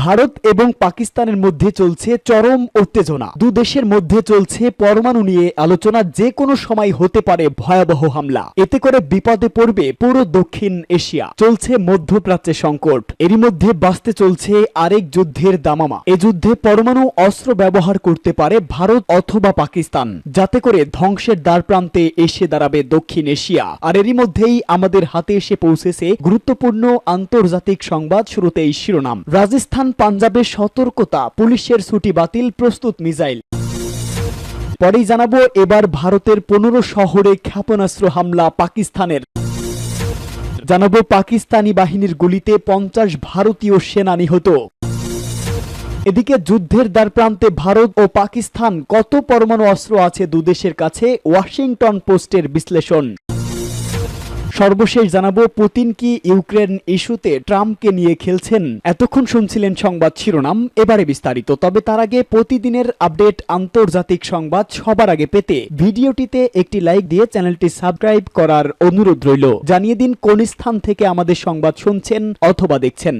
ভারত এবং পাকিস্তানের মধ্যে চলছে চরম উত্তেজনা। দু দেশের মধ্যে চলছে পরমাণু নিয়ে আলোচনা। যে কোনো সময় হতে পারে ভয়াবহ হামলা। এতে করে বিপদে পড়বে পুরো দক্ষিণ এশিয়া। চলছে মধ্যপ্রাচ্যে সংকট। এরই মধ্যে বাঁচতে চলছে আরেক যুদ্ধের দামামা। এ যুদ্ধে পরমাণু অস্ত্র ব্যবহার করতে পারে ভারত অথবা পাকিস্তান, যাতে করে ধ্বংসের দ্বারপ্রান্তে এসে দাঁড়াবে দক্ষিণ এশিয়া। আর এরই মধ্যেই আমাদের হাতে এসে পৌঁছেছে গুরুত্বপূর্ণ আন্তর্জাতিক সংবাদ। শুরুতেই শিরোনাম। রাজস্থান পাঞ্জাবের সতর্কতা, পুলিশের ছুটি বাতিল, প্রস্তুত মিসাইল। পরেই জানাবো এবার ভারতের 15 শহরে ক্ষেপণাস্ত্র হামলা পাকিস্তানের। জানাবো পাকিস্তানি বাহিনীর গুলিতে 50 ভারতীয় সেনা নিহত। এদিকে যুদ্ধের দ্বারপ্রান্তে ভারত ও পাকিস্তান, কত পরমাণু অস্ত্র আছে দুদেশের কাছে, ওয়াশিংটন পোস্টের বিশ্লেষণ। সর্বশেষ জানাবো পুতিন কি ইউক্রেন ইস্যুতে ট্রাম্পকে নিয়ে খেলছেন। এতক্ষণ শুনছিলেন সংবাদ শিরোনাম, এবারে বিস্তারিত। তবে তার আগে প্রতিদিনের আপডেট আন্তর্জাতিক সংবাদ সবার আগে পেতে ভিডিওটিতে একটি লাইক দিয়ে চ্যানেলটি সাবস্ক্রাইব করার অনুরোধ রইল। জানিয়ে দিন কোন স্থান থেকে আমাদের সংবাদ শুনছেন অথবা দেখছেন।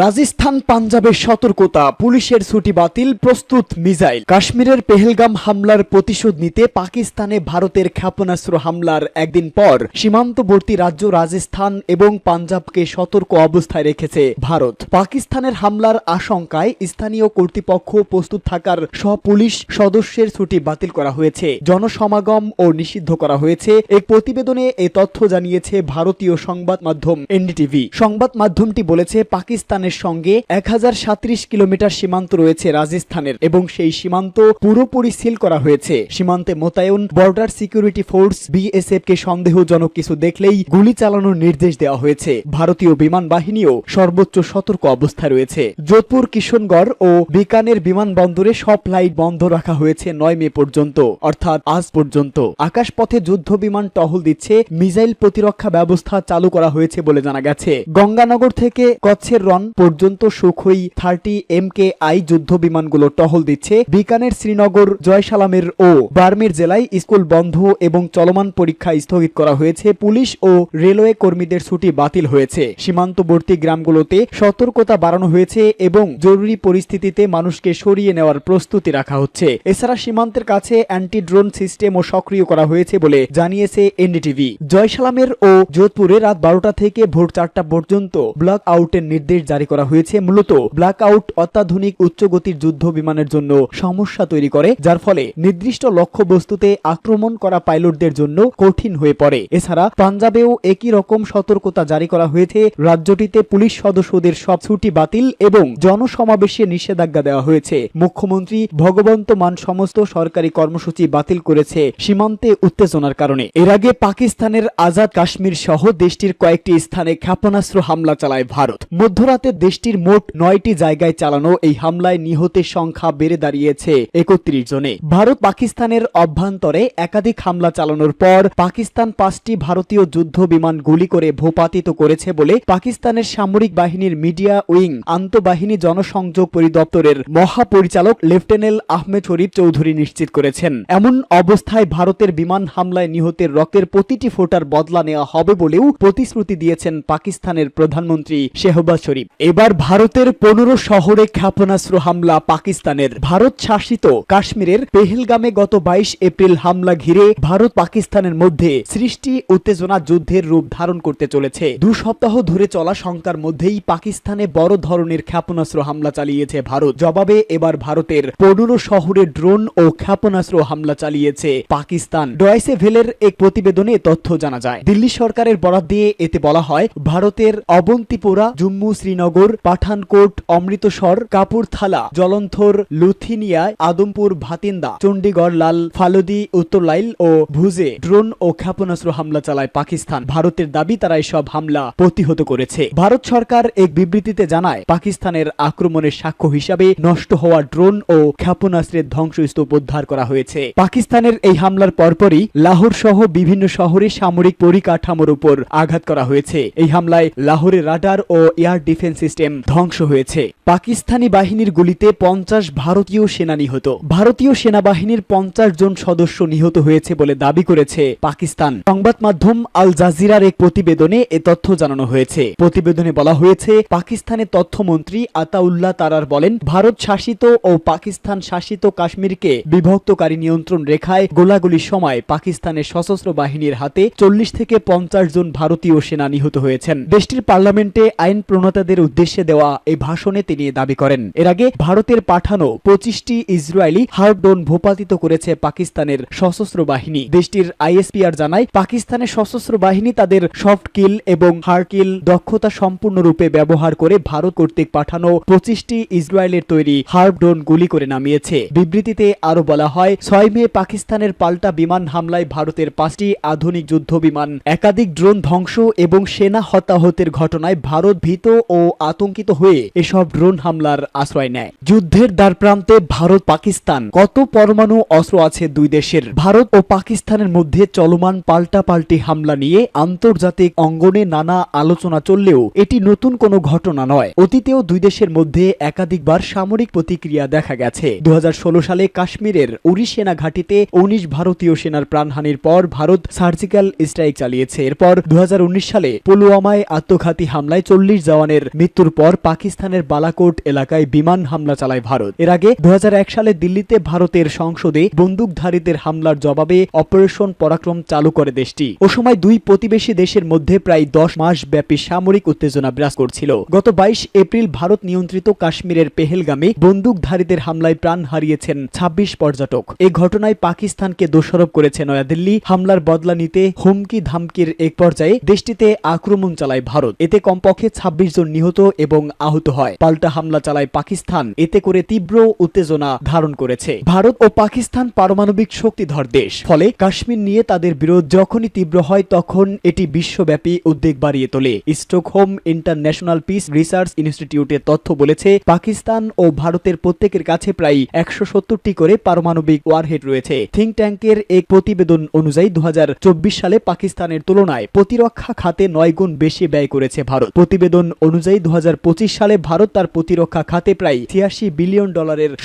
রাজস্থান পাঞ্জাবের সতর্কতা, পুলিশের ছুটি বাতিল, প্রস্তুত মিসাইল। কাশ্মীরের পেহেলগাম হামলার প্রতিশোধ নিতে পাকিস্তানে ভারতের ক্ষেপণাস্ত্র হামলার একদিন পর সীমান্তবর্তী রাজ্য রাজস্থান এবং পাঞ্জাবকে সতর্ক অবস্থায় রেখেছে ভারত। পাকিস্তানের হামলার আশঙ্কায় স্থানীয় কর্তৃপক্ষ প্রস্তুত থাকার সব পুলিশ সদস্যের ছুটি বাতিল করা হয়েছে, জনসমাগম ও নিষিদ্ধ করা হয়েছে। এক প্রতিবেদনে এই তথ্য জানিয়েছে ভারতীয় সংবাদ মাধ্যম এনডিটিভি। সংবাদ মাধ্যমটি বলেছে পাকিস্তান সঙ্গে 1037 কিলোমিটার সীমান্ত রয়েছে রাজস্থানের এবং সেই সীমান্ত পুরোপুরি সিল করা হয়েছে। সীমান্তে মোতায়েন বর্ডার সিকিউরিটি ফোর্স বিএসএফ কে সন্দেহজনক কিছু দেখলেই গুলি চালানোর নির্দেশ দেওয়া হয়েছে। ভারতীয় বিমান বাহিনীও সর্বোচ্চ সতর্ক অবস্থায় রয়েছে। যোধপুর, কিশনগড় ও বিকানের বিমানবন্দরে সব ফ্লাইট বন্ধ রাখা হয়েছে 9 মে পর্যন্ত, অর্থাৎ আজ পর্যন্ত। আকাশপথে যুদ্ধ বিমান টহল দিচ্ছে। মিসাইল প্রতিরক্ষা ব্যবস্থা চালু করা হয়েছে বলে জানা গেছে। গঙ্গানগর থেকে কচ্ছের রন পর্যন্ত সুখোই 30 MKI যুদ্ধ বিমানগুলো টহল দিচ্ছে। বিকানের, শ্রীনগর, জয়সালামের ও বার্মের জেলায় স্কুল বন্ধ এবং চলমান পরীক্ষা স্থগিত করা হয়েছে। পুলিশ ও রেলওয়ে কর্মীদের ছুটি বাতিল হয়েছে। সীমান্তবর্তী গ্রামগুলোতে সতর্কতা বাড়ানো হয়েছে এবং জরুরি পরিস্থিতিতে মানুষকে সরিয়ে নেওয়ার প্রস্তুতি রাখা হচ্ছে। এছাড়া সীমান্তের কাছে অ্যান্টি ড্রোন সিস্টেমও সক্রিয় করা হয়েছে বলে জানিয়েছে এনডিটিভি। জয়সালামের ও যোধপুরে রাত 12টা থেকে ভোর 4টা পর্যন্ত ব্ল্যাক আউটের নির্দেশ জারি করা হয়েছে। মূলত ব্ল্যাক আউট অত্যাধুনিক উচ্চগতির যুদ্ধ বিমানের জন্য সমস্যা তৈরি করে, যার ফলে নির্দিষ্ট লক্ষ্যবস্তুতে আক্রমণ করা পাইলটদের জন্য কঠিন হয়ে পড়ে। এছাড়া পাঞ্জাবেও একই রকম সতর্কতা জারি করা হয়েছে। রাজ্যটিতে পুলিশ সদস্যদের সব ছুটি বাতিল এবং জনসমাবেশে নিষেধাজ্ঞা দেওয়া হয়েছে। মুখ্যমন্ত্রী ভগবন্ত মান সমস্ত সরকারি কর্মসূচি বাতিল করেছে সীমান্তে উত্তেজনার কারণে। এর আগে পাকিস্তানের আজাদ কাশ্মীর সহ দেশটির কয়েকটি স্থানে ক্ষেপণাস্ত্র হামলা চালায় ভারত। মধ্যরাতে দেশটির মোট 9টি জায়গায় চালানো এই হামলায় নিহতের সংখ্যা বেড়ে দাঁড়িয়েছে 31 জনে। ভারত পাকিস্তানের অভ্যন্তরে একাধিক হামলা চালানোর পর পাকিস্তান 5টি ভারতীয় যুদ্ধ বিমান গুলি করে ভূপাতিত করেছে বলে পাকিস্তানের সামরিক বাহিনীর মিডিয়া উইং আন্তঃবাহিনী জনসংযোগ পরিদপ্তরের মহাপরিচালক লেফটেন্যান্ট আহমেদ শরীফ চৌধুরী নিশ্চিত করেছেন। এমন অবস্থায় ভারতের বিমান হামলায় নিহতের রক্তের প্রতিটি ফোঁটার বদলা নেওয়া হবে বলেও প্রতিশ্রুতি দিয়েছেন পাকিস্তানের প্রধানমন্ত্রী শেহবাজ শরীফ। এবার ভারতের 15 শহরে ক্ষেপণাস্ত্র হামলা পাকিস্তানের। ভারত শাসিত কাশ্মীরের পেহেলগামে গত 22 এপ্রিল হামলা ঘিরে ভারত পাকিস্তানের মধ্যে সৃষ্টি উত্তেজনা যুদ্ধের রূপ ধারণ করতে চলেছে। 2 সপ্তাহ ধরে চলা শঙ্কার মধ্যেই পাকিস্তানে বড় ধরনের ক্ষেপণাস্ত্র হামলা চালিয়েছে ভারত। জবাবে এবার ভারতের 15 শহরে ড্রোন ও ক্ষেপণাস্ত্র হামলা চালিয়েছে পাকিস্তান। ডয়েচে ভেলের এক প্রতিবেদনে তথ্য জানা যায়। দিল্লি সরকারের বরাত দিয়ে এতে বলা হয়, ভারতের অবন্তিপোরা, জম্মু, শ্রীনগর, পাঠানকোট, অমৃতসর, কাপুরথালা, জলন্ধর, লুথিনিয়া, আদমপুর, ভাতিন্দা, চণ্ডীগড়, লাল ফালুদি, উত্তরলাইল ও ভুজে ড্রোন ও ক্ষেপণাস্ত্র হামলা চালায় পাকিস্তান। ভারতের দাবি তারা এসব হামলা প্রতিহত করেছে। ভারত সরকার এক বিবৃতিতে জানায়, পাকিস্তানের আক্রমণের সাক্ষ্য হিসাবে নষ্ট হওয়া ড্রোন ও ক্ষেপণাস্ত্রের ধ্বংসস্তূপ উদ্ধার করা হয়েছে। পাকিস্তানের এই হামলার পরপরই লাহোর সহ বিভিন্ন শহরে সামরিক পরিকাঠামোর উপর আঘাত করা হয়েছে। এই হামলায় লাহোরের রাডার ও এয়ার ডিফেন্স ডিফেন্স সিস্টেম ধ্বংস হয়েছে। পাকিস্তানি বাহিনীর গুলিতে 50 ভারতীয় সেনা নিহত। ভারতীয় সেনাবাহিনীর 50 জন সদস্য নিহত হয়েছে বলে দাবি করেছে পাকিস্তান। সংবাদ মাধ্যম আল জাজিরার এক প্রতিবেদনে এ তথ্য জানানো হয়েছে। প্রতিবেদনে বলা হয়েছে, পাকিস্তানের তথ্যমন্ত্রী আতাউল্লাহ তারার বলেন, ভারত শাসিত ও পাকিস্তান শাসিত কাশ্মীরকে বিভক্তকারী নিয়ন্ত্রণ রেখায় গোলাগুলির সময় পাকিস্তানের সশস্ত্র বাহিনীর হাতে 40 থেকে 50 জন ভারতীয় সেনা নিহত হয়েছেন। দেশটির পার্লামেন্টে আইন প্রণেতাদের উদ্দেশ্যে দেওয়া এই ভাষণে তিনি দাবি করেন, এর আগে ভারতের পাঠানো 25টি ইসরায়েলি হার্ডড্রোন ভূপাতিত করেছে পাকিস্তানের সশস্ত্র বাহিনী। দেশটির আইএসপিআর জানায়, পাকিস্তানের সশস্ত্র বাহিনী তাদের সফট কিল এবং হার্ড কিল দক্ষতা সম্পূর্ণরূপে ব্যবহার করে ভারত কর্তৃক পাঠানো 25টি ইসরায়েলের তৈরি হার্ডড্রোন গুলি করে নামিয়েছে। বিবৃতিতে আরো বলা হয়, 6 মে পাকিস্তানের পাল্টা বিমান হামলায় ভারতের 5টি আধুনিক যুদ্ধ বিমান, একাধিক ড্রোন ধ্বংস এবং সেনা হতাহতের ঘটনায় ভারত ভীত ও আতঙ্কিত হয়ে এসব ড্রোন হামলার আশ্রয় নেয়। যুদ্ধের দ্বারপ্রান্তে ভারত পাকিস্তান, কত পরমাণু অস্ত্র আছে দুই দেশের? ভারত ও পাকিস্তানের মধ্যে চলমান পাল্টাপাল্টি হামলা নিয়ে আন্তর্জাতিক অঙ্গনে নানা আলোচনা চললেও এটি নতুন কোনো ঘটনা নয়। অতীতেও দুই দেশের মধ্যে একাধিকবার সামরিক প্রতিক্রিয়া দেখা গেছে। 2016 সালে কাশ্মীরের উরি সেনা ঘাঁটিতে 19 ভারতীয় সেনার প্রাণহানির পর ভারত সার্জিক্যাল স্ট্রাইক চালিয়েছে। এরপর 2019 সালে পুলওয়ামায় আত্মঘাতী হামলায় 40 জওয়ানের মৃত্যুর পর পাকিস্তানের বালাকোট এলাকায় বিমান হামলা চালায় ভারত। এর আগে 2001 সালে দিল্লিতে ভারতের সংসদে বন্দুকধারীদের হামলার জবাবে অপারেশন পরাক্রম চালু করে দেশটি। ও সময় দুই প্রতিবেশী দেশের মধ্যে প্রায় 10 মাস ব্যাপী সামরিক উত্তেজনা বিরাজ করছিল। গত 22 এপ্রিল ভারত নিয়ন্ত্রিত কাশ্মীরের পেহেলগামে বন্দুকধারীদের হামলায় প্রাণ হারিয়েছেন 26 পর্যটক। এই ঘটনায় পাকিস্তানকে দোষারোপ করেছে নয়াদিল্লি। হামলার বদলা নিতে হুমকি ধামকির এক পর্যায়ে দেশটিতে আক্রমণ চালায় ভারত। এতে কমপক্ষে 26 জন নিহত এবং আহত হয়। পাল্টা হামলা চালায় পাকিস্তান। এতে করে তীব্র উত্তেজনা ধারণ করেছে। ভারত ও পাকিস্তান পারমাণবিক শক্তিধর দেশ, ফলে কাশ্মীর নিয়ে তাদের বিরোধ যখনই তীব্র হয় তখন এটি বিশ্বব্যাপী উদ্বেগ বাড়িয়ে তোলে। স্টকহোম ইন্টারন্যাশনাল পিস রিসার্চ ইনস্টিটিউটের তথ্য বলেছে, পাকিস্তান ও ভারতের প্রত্যেকের কাছে প্রায় 170টি করে পারমাণবিক ওয়ারহেড রয়েছে। থিঙ্ক ট্যাঙ্কের এক প্রতিবেদন অনুযায়ী 2024 সালে পাকিস্তানের তুলনায় প্রতিরক্ষা খাতে 9 গুণ বেশি ব্যয় করেছে ভারত। প্রতিবেদন অনুযায়ী 2025 সালে ভারত তার প্রতিরক্ষা খাতে প্রায় $86 বিলিয়ন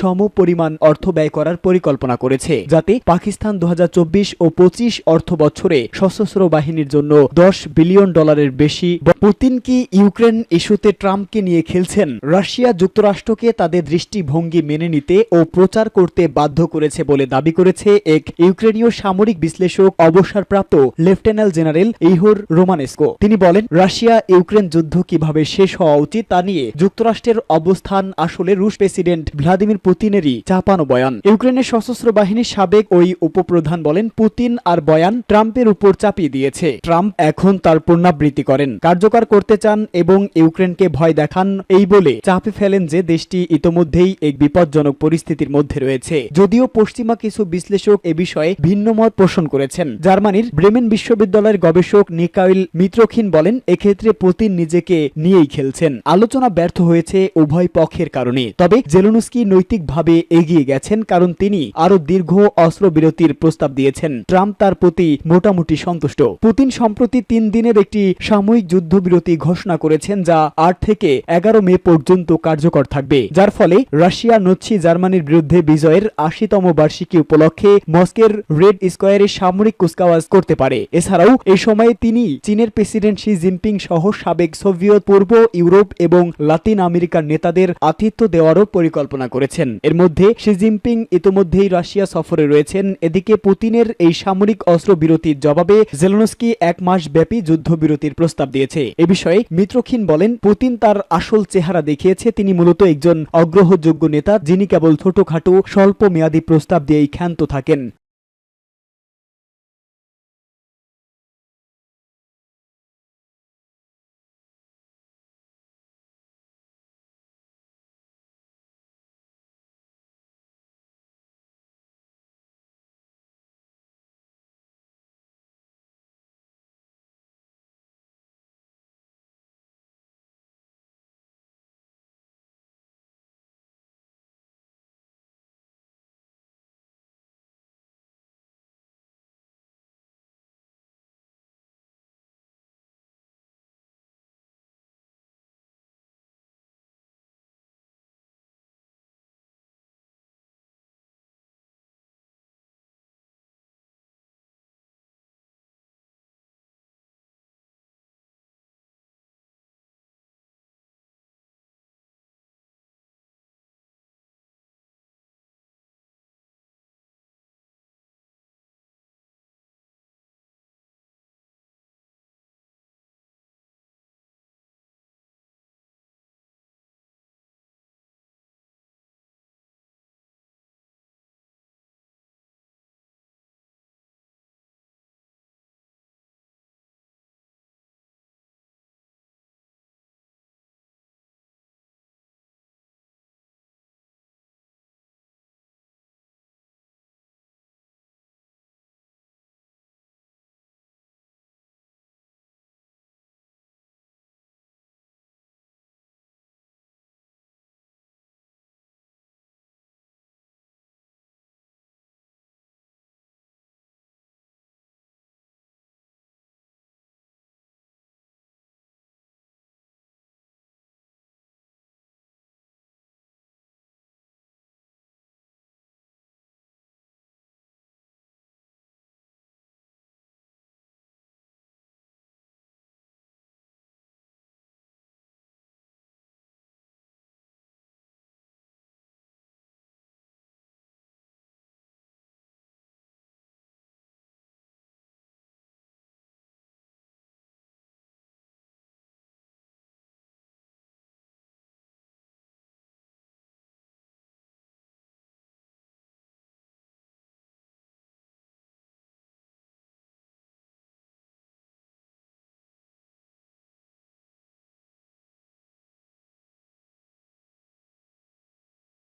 সমপরিমাণ অর্থ ব্যয় করার পরিকল্পনা করেছে, যাতে পাকিস্তান 2024 ও 25 অর্থ বছরে সশস্ত্র বাহিনীর জন্য $10 বিলিয়ন বেশি। পুতিন কি ইউক্রেন ইস্যুতে ট্রাম্পকে নিয়ে খেলছেন? রাশিয়া যুক্তরাষ্ট্রকে তাদের দৃষ্টিভঙ্গি মেনে নিতে ও প্রচার করতে বাধ্য করেছে বলে দাবি করেছে এক ইউক্রেনীয় সামরিক বিশ্লেষক, অবসরপ্রাপ্ত লেফটেন্যান্ট জেনারেল ইহোর রোমানেস্কো। তিনি বলেন, রাশিয়া ইউক্রেন যুদ্ধ কিভাবে শেষ হওয়া উচিত তা নিয়ে যুক্তরাষ্ট্রের অবস্থান আসলে রুশ প্রেসিডেন্ট ভ্লাদিমির পুতিনেরই চাপানো বয়ান। ইউক্রেনের সশস্ত্র বাহিনীর সাবেক ওই উপপ্রধান বলেন, পুতিন আর বয়ান ট্রাম্পের উপর চাপিয়ে দিয়েছে। ট্রাম্প এখন তার পুনরাবৃত্তি করেন, কার্যকর করতে চান এবং ইউক্রেনকে ভয় দেখান, এই বলে চাপে ফেলেন যে দেশটি ইতোমধ্যেই এক বিপজ্জনক পরিস্থিতির মধ্যে রয়েছে। যদিও পশ্চিমা কিছু বিশ্লেষক এ বিষয়ে ভিন্ন মত পোষণ করেছেন। জার্মানির ব্রেমেন বিশ্ববিদ্যালয়ের গবেষক নিকাইল মিত্রখিন বলেন, এক্ষেত্রে পুতিন নিজেকে নিয়েই খেলছেন। আলোচনা ব্যর্থ হয়েছে উভয় পক্ষের কারণে। তবে জেলেনস্কি নৈতিকভাবে এগিয়ে গেছেন, কারণ তিনি আরো দীর্ঘ অস্ত্রবিরতির প্রস্তাব দিয়েছেন। ট্রাম্প তার প্রতি মোটামুটি সন্তুষ্ট। পুতিন সম্প্রতি 3 দিনের একটি সাময়িক যুদ্ধবিরতি ঘোষণা করেছেন, যা 8 থেকে 11 মে পর্যন্ত কার্যকর থাকবে, যার ফলে রাশিয়া নচ্ছি জার্মানির বিরুদ্ধে বিজয়ের 80তম বার্ষিকী উপলক্ষে মস্কোর রেড স্কোয়ারে সামরিক কুচকাওয়াজ করতে পারে। এছাড়াও এই সময়ে তিনি চীনের প্রেসিডেন্ট শি জিনপিং সহ সাবেক সোভিয়েত, পূর্ব ইউরোপ এবং লাতিন আমেরিকার নেতাদের আতিথ্য দেওয়ারও পরিকল্পনা করেছেন। এর মধ্যে শি জিনপিং ইতোমধ্যেই রাশিয়া সফরে রয়েছেন। এদিকে পুতিনের এই সামরিক অস্ত্র বিরতির জবাবে জেলেনস্কি 1 মাস ব্যাপী যুদ্ধবিরতির প্রস্তাব দিয়েছে। এ বিষয়ে মিত্রখিন বলেন, পুতিন তার আসল চেহারা দেখিয়েছে। তিনি মূলত একজন অগ্রহযোগ্য নেতা, যিনি কেবল ছোটখাটো স্বল্প মেয়াদী প্রস্তাব দিয়েই ক্ষান্ত থাকেন।